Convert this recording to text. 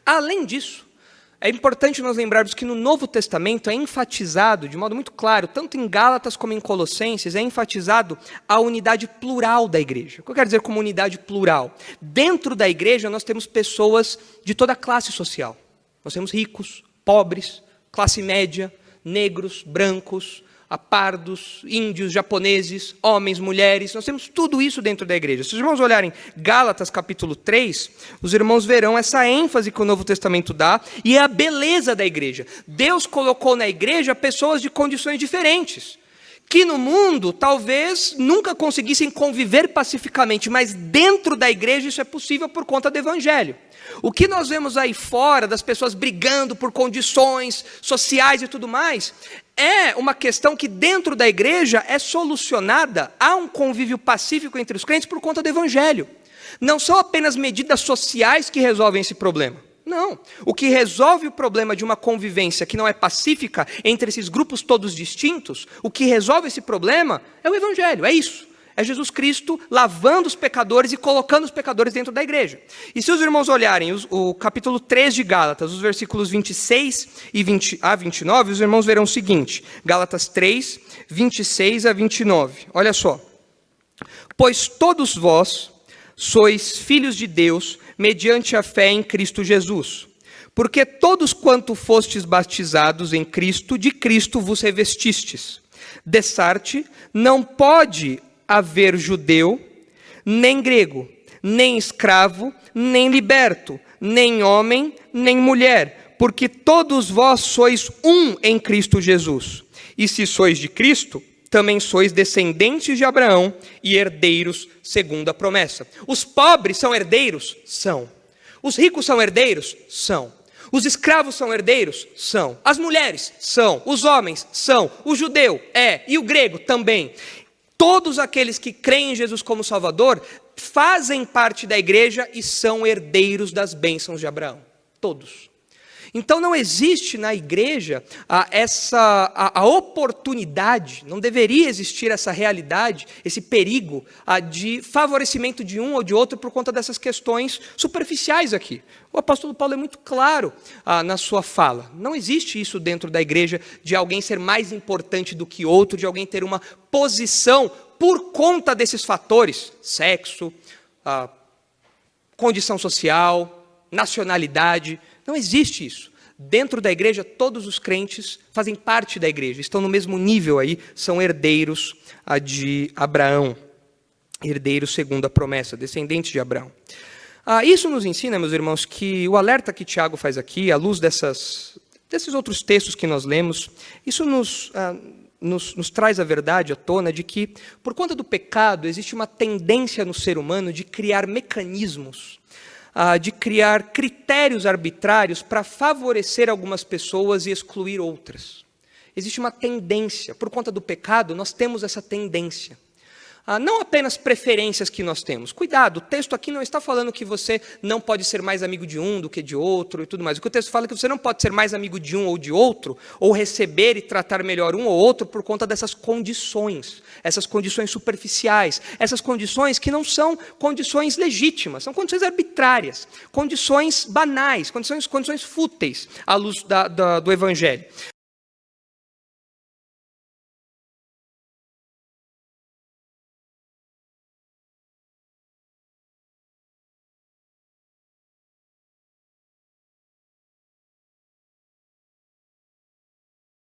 Além disso, é importante nós lembrarmos que no Novo Testamento é enfatizado, de modo muito claro, tanto em Gálatas como em Colossenses, é enfatizado a unidade plural da igreja. O que eu quero dizer como unidade plural? Dentro da igreja nós temos pessoas de toda a classe social. Nós temos ricos, pobres, classe média, negros, brancos, pardos, índios, japoneses, homens, mulheres, nós temos tudo isso dentro da igreja. Se os irmãos olharem Gálatas capítulo 3, os irmãos verão essa ênfase que o Novo Testamento dá e a beleza da igreja. Deus colocou na igreja pessoas de condições diferentes, que no mundo talvez nunca conseguissem conviver pacificamente, mas dentro da igreja isso é possível por conta do evangelho. O que nós vemos aí fora, das pessoas brigando por condições sociais e tudo mais, é uma questão que dentro da igreja é solucionada, há um convívio pacífico entre os crentes por conta do evangelho. Não são apenas medidas sociais que resolvem esse problema. Não. O que resolve o problema de uma convivência que não é pacífica entre esses grupos todos distintos, o que resolve esse problema é o evangelho, é isso. É Jesus Cristo lavando os pecadores e colocando os pecadores dentro da igreja. E se os irmãos olharem o capítulo 3 de Gálatas, os versículos 26 a 29, os irmãos verão o seguinte, Gálatas 3, 26 a 29, olha só. Pois todos vós sois filhos de Deus, mediante a fé em Cristo Jesus. Porque todos quanto fostes batizados em Cristo, de Cristo vos revestistes. Dessarte, não pode haver judeu, nem grego, nem escravo, nem liberto, nem homem, nem mulher, porque todos vós sois um em Cristo Jesus. E se sois de Cristo, também sois descendentes de Abraão e herdeiros segundo a promessa. Os pobres são herdeiros? São. Os ricos são herdeiros? São. Os escravos são herdeiros? São. As mulheres? São. Os homens? São. O judeu? É. E o grego? Também. Todos aqueles que creem em Jesus como Salvador fazem parte da igreja e são herdeiros das bênçãos de Abraão. Todos. Então não existe na igreja a oportunidade, não deveria existir essa realidade, esse perigo de favorecimento de um ou de outro por conta dessas questões superficiais aqui. O apóstolo Paulo é muito claro na sua fala. Não existe isso dentro da igreja de alguém ser mais importante do que outro, de alguém ter uma posição por conta desses fatores, sexo, condição social, nacionalidade. Não existe isso. Dentro da igreja, todos os crentes fazem parte da igreja, estão no mesmo nível aí, são herdeiros de Abraão, herdeiros segundo a promessa, descendentes de Abraão. Isso nos ensina, meus irmãos, que o alerta que Tiago faz aqui, à luz desses outros textos que nós lemos, isso nos traz a verdade à tona de que, por conta do pecado, existe uma tendência no ser humano de criar mecanismos, de criar critérios arbitrários para favorecer algumas pessoas e excluir outras. Existe uma tendência, por conta do pecado, nós temos essa tendência. Não apenas preferências que nós temos. Cuidado, o texto aqui não está falando que você não pode ser mais amigo de um do que de outro e tudo mais. O que o texto fala é que você não pode ser mais amigo de um ou de outro, ou receber e tratar melhor um ou outro por conta dessas condições, essas condições superficiais, essas condições que não são condições legítimas, são condições arbitrárias, condições banais, condições fúteis à luz do Evangelho.